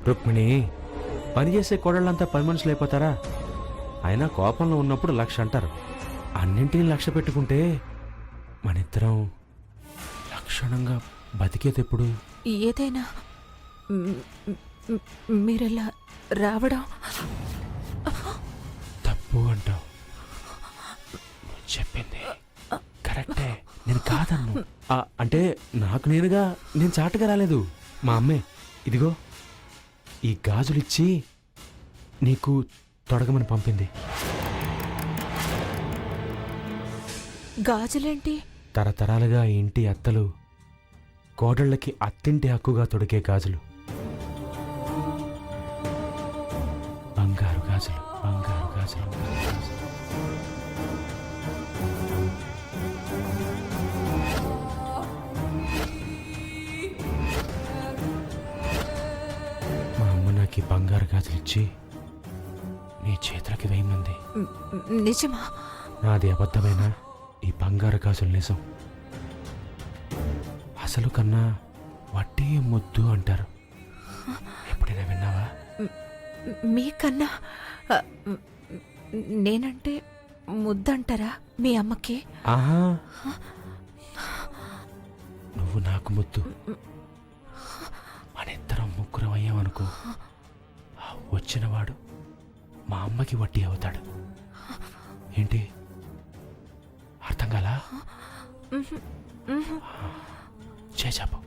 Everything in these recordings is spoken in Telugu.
రుక్మిణి, పనిచేసే కోడళ్ళంతా పని మనుషులు అయిపోతారా? అయినా కోపంలో ఉన్నప్పుడు 1,00,000 అంటారు. అన్నింటినీ 1,00,000 పెట్టుకుంటే మనిద్దరం లక్షణంగా బతికేదెప్పుడు? ఏదైనా మీరెలా రావడం తప్పు అంటావు. చెప్పింది కరెక్టే, నేను కాదన్ను. అంటే నాకు నేనుగా నేను చాటుగా రాలేదు. మా అమ్మే ఇదిగో ఈ గాజులిచ్చి నీకు తొడగమని పంపింది. గాజులేంటి? తరతరాలుగా ఈ ఇంటి అత్తలు కోడళ్ళకి అత్తింటి హక్కుగా తొడిగే గాజులు. బంగారు గాజులు, బంగారు గాజులు. మా అమ్మ నాకు ఈ బంగారు గాజులు ఇచ్చి నీ చేతులకి వేయమంది. నిజమా? నాది అబద్ధమైనా ఈ బంగారు గాజులు నిజం. అసలు కన్నా వడ్డీ ముద్దు అంటారు. ఎప్పుడైనా విన్నావా? మీకన్నా నేనంటే ముద్దంటారా మీ అమ్మకి? ఆహా, నువ్వు నాకు ముద్దు. మనిద్దరం ముగ్గురం అయ్యామనుకో, వచ్చినవాడు మా అమ్మకి వడ్డీ అవుతాడు. ఏంటి అర్థం కాలా? చేచాపు.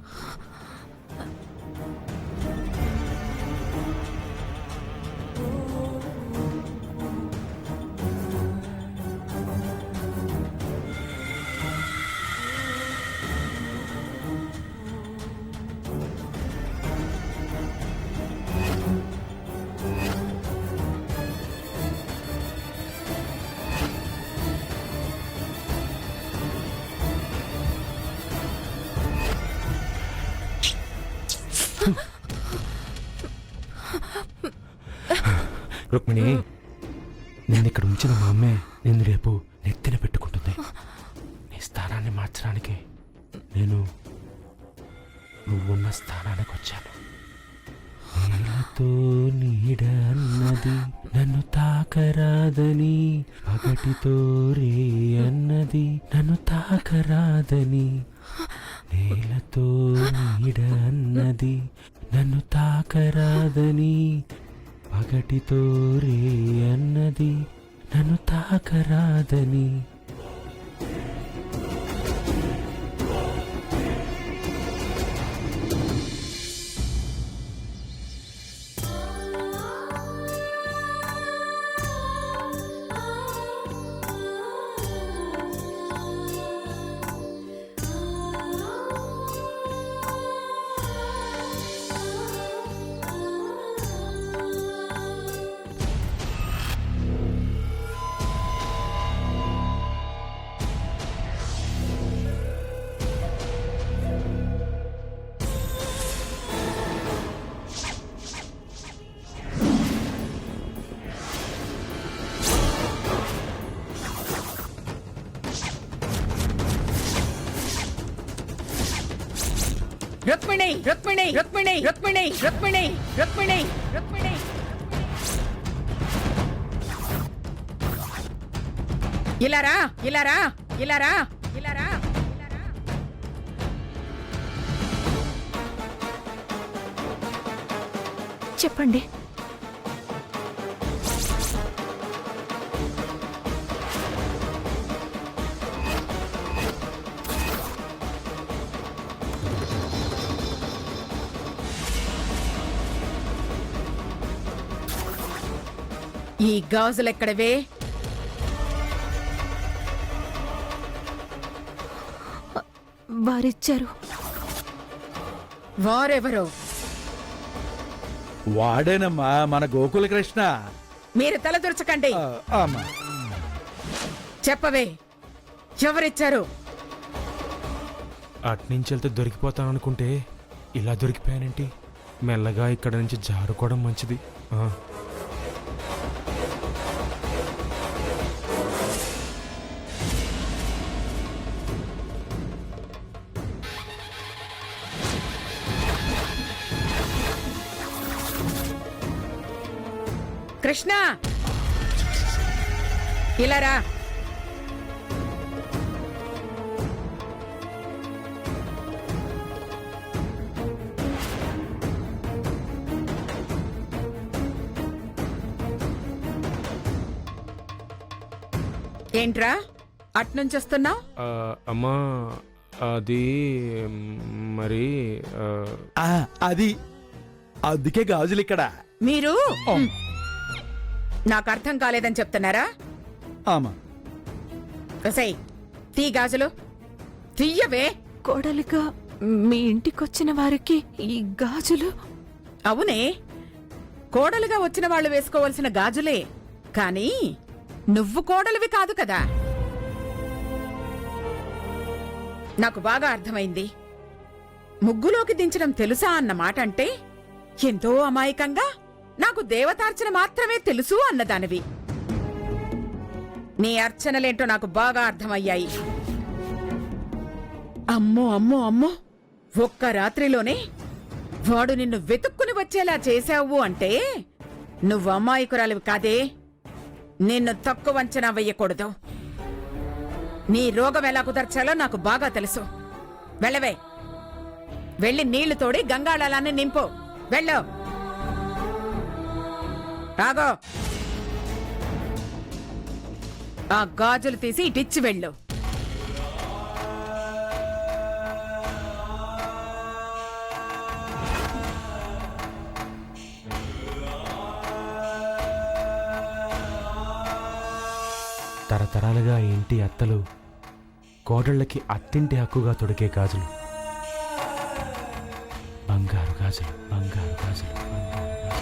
రుక్మిణి, నిన్నిక్కడ ఉంచిన మా అమ్మే నిన్ను రేపు నెత్తిన పెట్టుకుంటుంది. నీ స్థానాన్ని మార్చడానికి నేను నువ్వున్న స్థానానికి వచ్చాను. నీళ్ళతో నీడ అన్నది నన్ను తాకరాదని, పగటితో రే అన్నది నన్ను తాకరాదని. నేలతో నీడ అన్నది నన్ను తాకరాదని, పగటితో రే అన్నది నన్ను తాకరాదని. రుక్మిణి, రుక్మిణి, రుక్మిణి, రుక్మిణి, రుక్మిణి, రుక్మిణి, రుక్మిణి. ఇలారా, ఇలారా, ఇలారా, ఇలారా. చెప్పండి. ఈ గాజులెక్కడవే? వారిచ్చారు. వారెవరో? వాడేనమ్మా మన గోకుల కృష్ణ. మీరు తలదూర్చకండి. అమ్మా చెప్పవే, ఎవరిచ్చారు? అట్నుంచి వెళ్తే దొరికిపోతాను అనుకుంటే ఇలా దొరికిపోయానేంటి? మెల్లగా ఇక్కడ నుంచి జారుకోవడం మంచిది. కృష్ణ ఇలా రా. ఏంట్రా అట్నుంచి వస్తున్నావు? అమ్మా అది మరి అది అందుకే గాజులు ఇక్కడ. మీరు నాకు అర్థం కాలేదని చెప్తున్నారా? ఆమా కసై తీ గాజులు తీయవే. కోడలిగా మీ ఇంటికొచ్చిన వారికి ఈ గాజులు? అవునే, కోడలుగా వచ్చిన వాళ్ళు వేసుకోవలసిన గాజులే, కానీ నువ్వు కోడలివి కాదు కదా. నాకు బాగా అర్థమైంది. ముగ్గులోకి దించడం తెలుసా అన్న మాట అంటే ఎంతో అమాయకంగా నాకు దేవతార్చన మాత్రమే తెలుసు అన్నదానివి. నీ అర్చనలేంటో నాకు బాగా అర్థమయ్యాయి. అమ్మో అమ్మో అమ్మో, ఒక్క రాత్రిలోనే వాడు నిన్ను వెతుక్కుని వచ్చేలా చేశావు అంటే నువ్వు అమాయకురాలివి కాదే. నిన్ను తక్కువ అంచనా వెయ్యకూడదు. నీ రోగం ఎలా కుదర్చాలో నాకు బాగా తెలుసు. వెళ్ళవే, వెళ్ళి నీళ్లు తోడి గంగాళాలాన్ని నింపు. వెళ్ళు. ఆగో, ఆ గాజులు తీసి ఇటిచ్చి వెళ్ళు. తరతరాలుగా ఈ ఇంటి అత్తలు కోడళ్ళకి అత్తింటి హక్కుగా తొడిగే గాజులు, బంగారు గాజులు, బంగారు గాజులు, బంగారు గాజులు.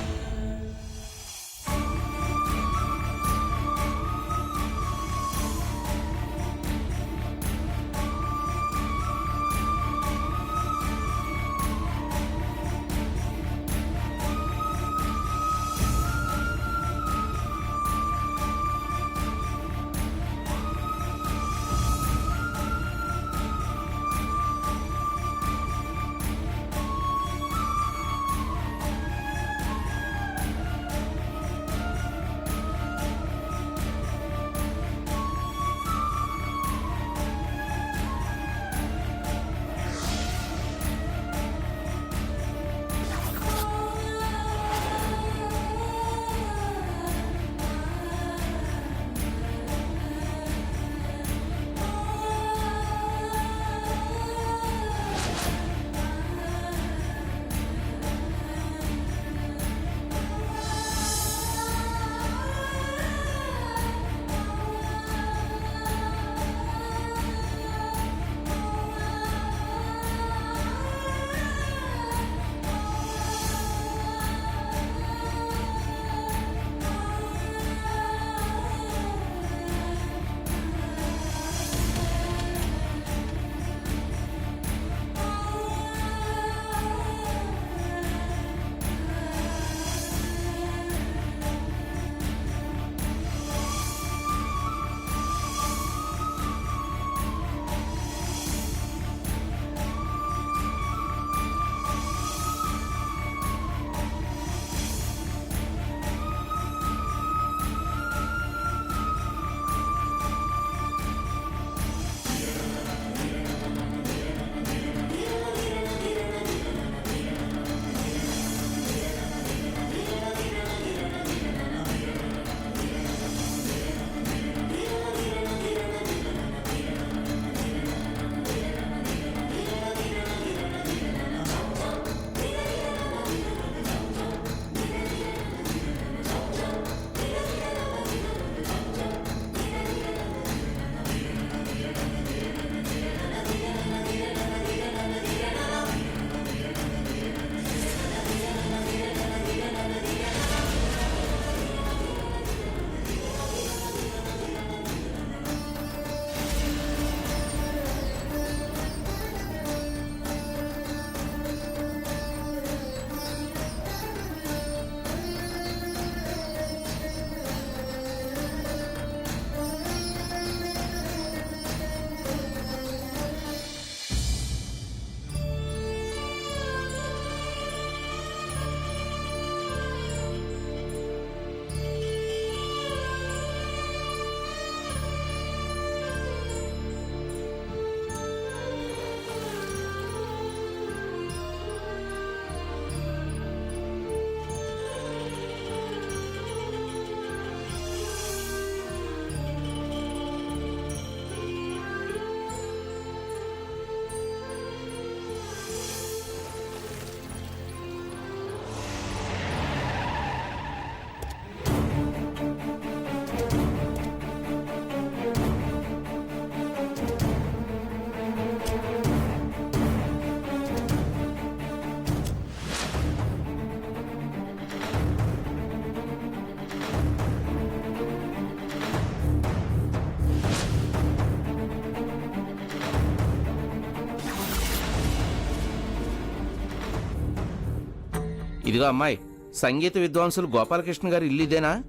ఇదిగో అమ్మాయి, సంగీత విద్వాంసులు గోపాలకృష్ణ గారి ఇల్లు ఇదేనా?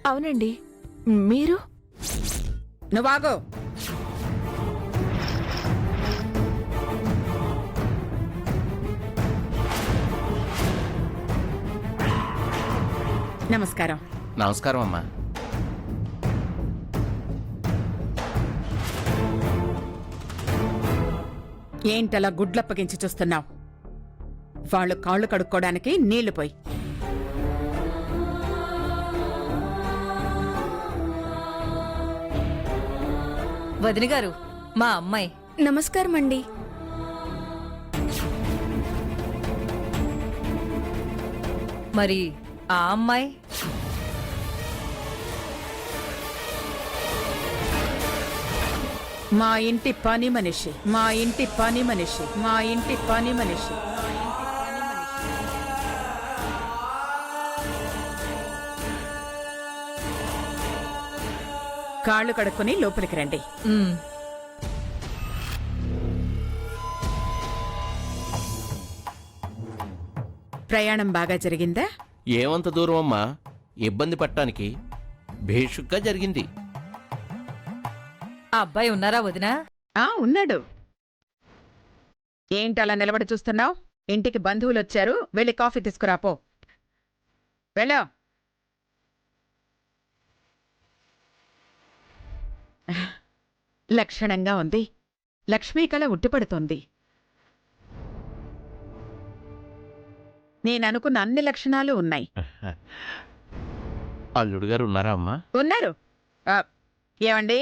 అవునండి. మీరు? నువ్వాగో. నమస్కారం. నమస్కారం అమ్మా. ఏంటలా గుడ్లప్పగించి చూస్తున్నావు? వాళ్ళు కాళ్ళు కడుక్కోవడానికి నీళ్లు పోయి. వదిన గారు, మా అమ్మాయి. నమస్కారం అండి. మరి ఆ అమ్మాయి? మా ఇంటి పని మనిషి, మా ఇంటి పని మనిషి, మా ఇంటి పని మనిషి. కాళ్ళు కడుక్కొని లోపలికి రండి. ఉమ్, ప్రయాణం బాగా జరిగిందా? ఏమంత దూరం అమ్మా, ఇబ్బంది పట్టడానికి భేషుగ్గా జరిగింది. ఆ అబ్బాయి ఉన్నారా వదినా? ఉన్నాడు. ఏంటలా నిలబడి చూస్తున్నావు? ఇంటికి బంధువులు వచ్చారు, వెళ్ళి కాఫీ తీసుకురాపో. వెళ్ళో. లక్షణంగా ఉంది. లక్ష్మీ కళ ఉట్టిపడుతోంది. నేననుకున్న అన్ని లక్షణాలు ఉన్నాయి. అల్లుడు గారు ఉన్నారా అమ్మా? ఉన్నారు. ఏమండి?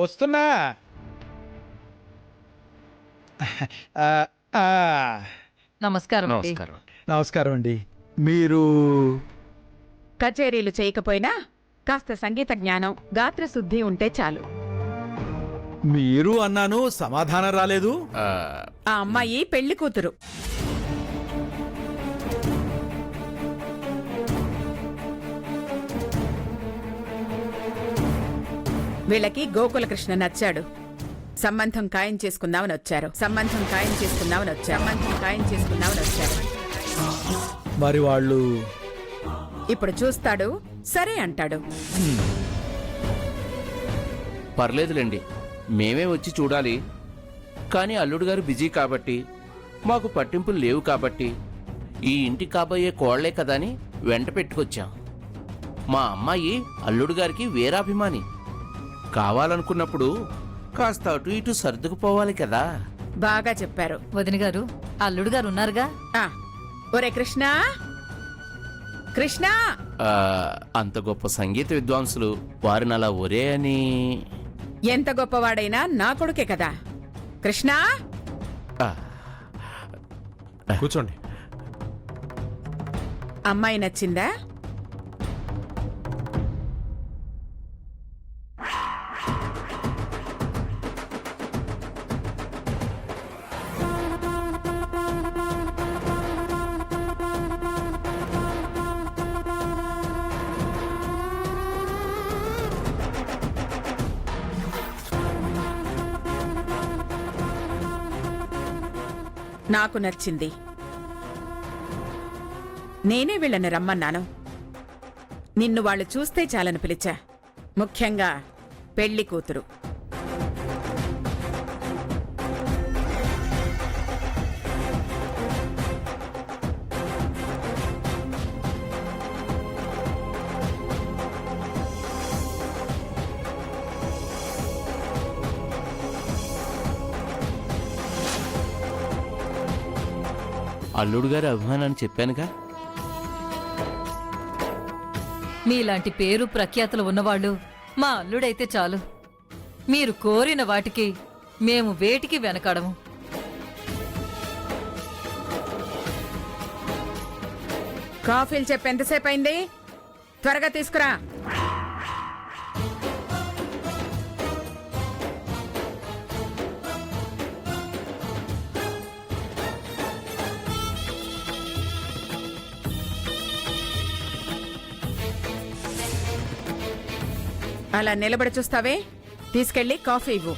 వస్తున్నా. ఆ, ఆ, నమస్కారం అండి. నమస్కారం. నమస్కారం అండి. మీరు కచేరీలు చేయకపోయినా కాస్త సంగీత జ్ఞానం, గాత్రశుద్ధి ఉంటే చాలు. మీరు అన్నాను, సమాధానం రాలేదు. ఆ, ఆ అమ్మాయి పెళ్లి కూతురు. వీళ్ళకి గోకులకృష్ణ నచ్చాడు. సంబంధం ఖాయం చేసుకుందామని వచ్చారు. సంబంధం ఖాయం చేసుకుందామని వచ్చారు. సంబంధం ఖాయం చేసుకుందామని వచ్చారు. మరి వాళ్ళు ఇప్పుడు చూస్తాడు, సరే అంటాడు. పర్లేదులేండి, మేమే వచ్చి చూడాలి. కానీ అల్లుడు గారు బిజీ కాబట్టి, మాకు పట్టింపులు లేవు కాబట్టి, ఈ ఇంటి కాబోయే కోళ్లే కదా అని వెంట పెట్టుకొచ్చాం. మా అమ్మాయి అల్లుడు గారికి వీరాభిమాని. కావాలనుకున్నప్పుడు కాస్త అటు ఇటు సర్దుకుపోవాలి కదా. బాగా చెప్పారు. వదిన గారు, అల్లుడు గారు ఉన్నారుగా? ఆ, ఒరే కృష్ణ, కృష్ణ! ఆ, అంత గొప్ప సంగీత విద్వాంసులు వారిని అలా ఒరే అని. ఎంత గొప్పవాడైనా నా కొడుకే కదా. కృష్ణ! ఆ, కూర్చోండి. అమ్మాయి నచ్చిందా? నాకు నచ్చింది. నేనే వీళ్ళని రమ్మన్నాను. నిన్ను వాళ్ళు చూస్తే చాలని పిలిచా. ముఖ్యంగా పెళ్లి కూతురు. అల్లుడు గారి అభిమానాన్ని చెప్పానుగా. మీలాంటి పేరు ప్రఖ్యాతులు ఉన్నవాళ్ళు మా అల్లుడైతే చాలు. మీరు కోరిన వాటికి మేము వేటికి వెనకాడము. కాఫీలు చెప్పి ఎంతసేపు అయింది? త్వరగా తీసుకురా. అలా నిలబడి చూస్తావే, తీసుకెళ్ళి కాఫీ ఇవ్వు.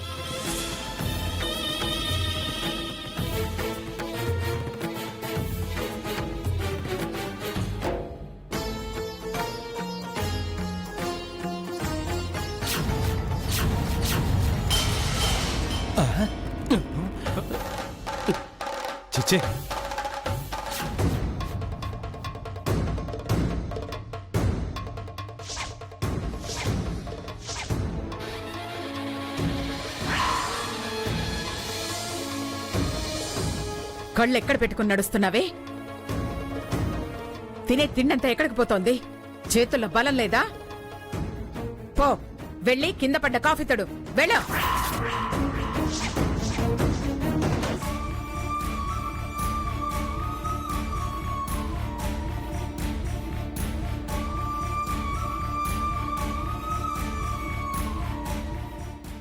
ఇచ్చే. కళ్ళు ఎక్కడ పెట్టుకుని నడుస్తున్నావే? తినే తిండంతా ఎక్కడికి పోతోంది? చేతుల్లో బలం లేదా? పో, వెళ్ళి కింద పడ్డ కాఫీ తడు. వెళ్ళు.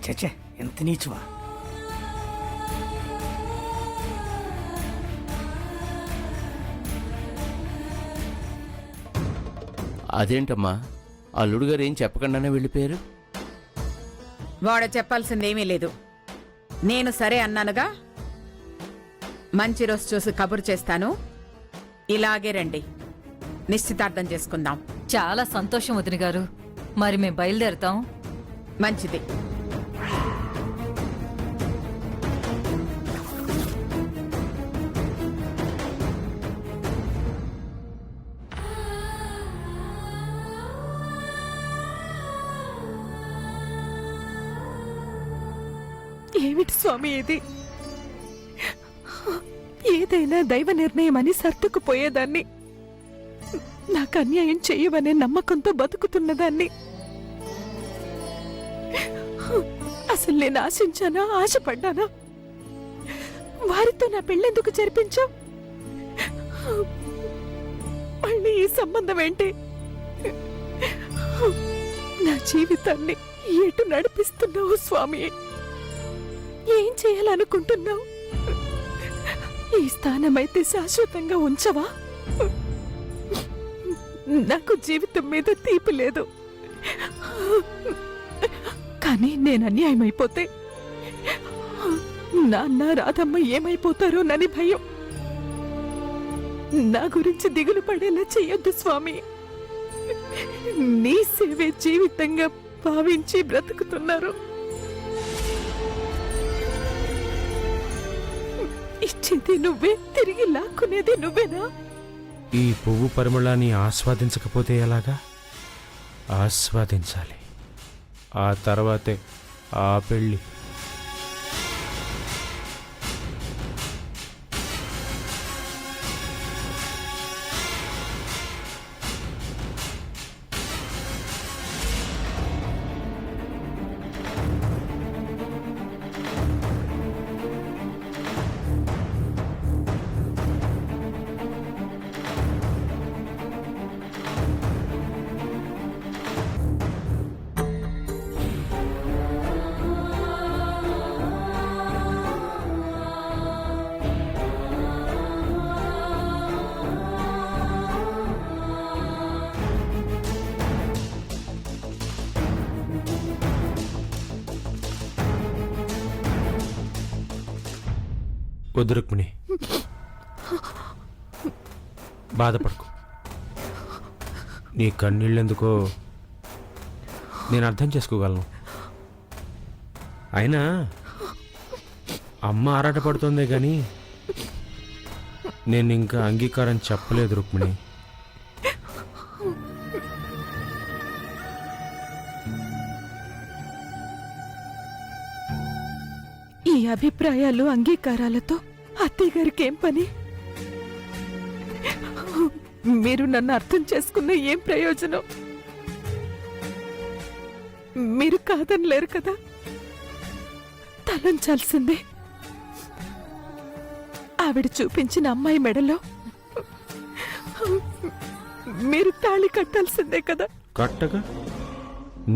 చచ్చే, ఎంత నీచువా! అదేంటమ్మా, అల్లుడు గారు ఏం చెప్పకుండానే వెళ్ళిపోయారు? వాడ చెప్పాల్సిందేమీ లేదు. నేను సరే అన్నానుగా. మంచి రోజు చూసి కబురు చేస్తాను. ఇలాగే రండి, నిశ్చితార్థం చేసుకుందాం. చాలా సంతోషం వదిన గారు. మరి మేం బయలుదేరతాం. మంచిది. ఏమిటి స్వామి ఇది? ఏదైనా దైవ నిర్ణయం అని సర్దుకుపోయేదాన్ని. నాకు అన్యాయం చెయ్యవనే నమ్మకంతో బతుకుతున్నదాన్ని. అసలు నేను ఆశించానా, ఆశపడ్డానా? వారితో నా పెళ్ళెందుకు జరిపించావు? మళ్ళీ ఈ సంబంధం ఏంటి? నా జీవితాన్ని ఎటు నడిపిస్తున్నావు స్వామి? ఏం చేయాలనుకుంటున్నావు? ఈ స్థానమైతే శాశ్వతంగా ఉంచవా? నాకు జీవితం మీద తీపి లేదు, కానీ నేను అన్యాయం అయిపోతే నాన్న రాధమ్మ ఏమైపోతారోనని భయం. నా గురించి దిగులు పడేలా చెయ్యొద్దు స్వామి. నీ సేవే జీవితంగా భావించి బ్రతుకుతున్నారు. ఇచ్చేది నువ్వే, తిరిగి లాక్కునేది నువ్వేనా? ఈ పువ్వు పరిమళాన్ని ఆస్వాదించకపోతే ఎలాగా? ఆస్వాదించాలి. ఆ తర్వాతే ఆ పెళ్ళి. వద్దు రుక్మిణి, బాధపడకు. నీ కన్నీళ్ళెందుకో నేను అర్థం చేసుకోగలను. అయినా అమ్మ ఆరాటపడుతోందే కానీ నేను ఇంకా అంగీకారం చెప్పలేదు రుక్మిణి. ఈ అభిప్రాయాలు, అంగీకారాలతో అత్తయ్య గారికి ఏం పని? మీరు నన్ను అర్థం చేసుకున్న ఏం ప్రయోజనం? మీరు కాదనలేరు కదా. తలంచాల్సిందే. ఆవిడ చూపించిన అమ్మాయి మెడలో మీరు తాళి కట్టాల్సిందే కదా. కట్టగా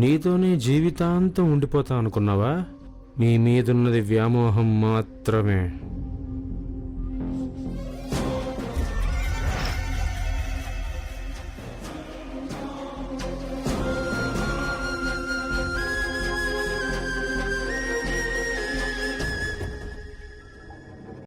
నీతోనే జీవితాంతం ఉండిపోతా అనుకున్నావా? నీ మీదున్నది వ్యామోహం మాత్రమే.